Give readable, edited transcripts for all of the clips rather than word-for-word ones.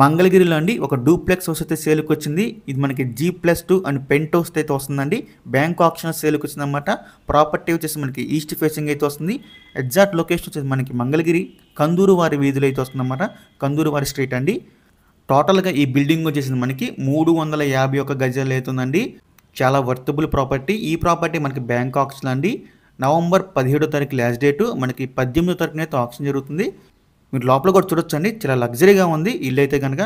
మంగళగిరిలో అండి ఒక డూప్లెక్స్ హౌస్ అయితే సేల్కి వచ్చింది. ఇది మనకి G+2 అండ్ పెంట్ హౌస్ అయితే వస్తుందండి. బ్యాంక్ ఆప్షన్ సేల్కి వచ్చిందన్నమాట. ప్రాపర్టీ వచ్చేసి మనకి ఈస్ట్ ఫేసింగ్ అయితే వస్తుంది. ఎగ్జాక్ట్ లొకేషన్ వచ్చేసి మనకి మంగళగిరి కందూరు వారి వీధిలో అయితే వస్తుందన్నమాట. కందూరు వారి స్ట్రీట్ అండి. టోటల్గా ఈ బిల్డింగ్ వచ్చేసి మనకి 351 గజాలు అవుతుందండి. చాలా వర్తబుల్ ప్రాపర్టీ. ఈ ప్రాపర్టీ మనకి బ్యాంక్ ఆప్షన్ అండి. నవంబర్ 17వ తారీఖు లాస్ట్ డేటు, మనకి 18వ తారీఖున అయితే ఆప్షన్ జరుగుతుంది. మీరు లోపల కూడా చూడొచ్చండి, చాలా లగ్జరీగా ఉంది ఇల్లు అయితే కనుక.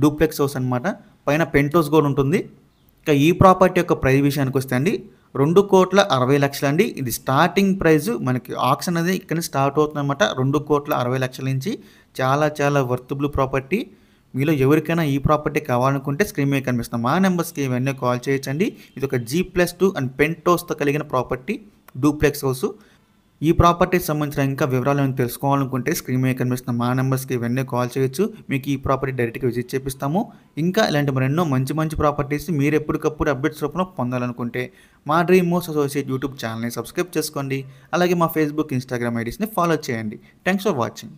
డూప్లెక్స్ హౌస్ అనమాట. పైన పెంట్ హౌస్ కూడా ఉంటుంది. ఇక ఈ ప్రాపర్టీ యొక్క ప్రైస్ విషయానికి వస్తే అండి 2,60,00,000 అండి. ఇది స్టార్టింగ్ ప్రైస్. మనకి ఆక్షన్ అనేది ఇక్కడ స్టార్ట్ అవుతుంది అనమాట. 2,60,00,000 నుంచి. చాలా చాలా వర్తబుల్ ప్రాపర్టీ. మీలో ఎవరికైనా ఈ ప్రాపర్టీ కావాలనుకుంటే స్క్రీన్ మీద కనిపిస్తున్న మా నెంబర్స్కి ఇవన్నీ కాల్ చేయొచ్చండి. ఇది ఒక G+2 అండ్ పెంట్ హౌస్తో కలిగిన ప్రాపర్టీ డూప్లెక్స్ హౌస్. ఈ ప్రాపర్టీకి సంబంధించిన ఇంకా వివరాలను తెలుసుకోవాలనుకుంటే స్క్రీన్ మీద కనిపిస్తున్న మా నెంబర్స్కి ఇవన్నీ కాల్ చేయొచ్చు. మీకు ఈ ప్రాపర్టీ డైరెక్ట్గా విజిట్ చేపిస్తాము. ఇంకా ఇలాంటి మరెన్నో మంచి మంచి ప్రాపర్టీస్ మీరు ఎప్పటికప్పుడు అప్డేట్స్ రూపంలో పొందాలనుకుంటే మా డ్రీమ్ హౌస్ అసోసియేట్ యూట్యూబ్ ఛానల్ని సబ్స్క్రైబ్ చేసుకోండి. అలాగే మా ఫేస్బుక్, ఇన్స్టాగ్రామ్ ఐడీస్ని ఫాలో చేయండి. Thanks for watching.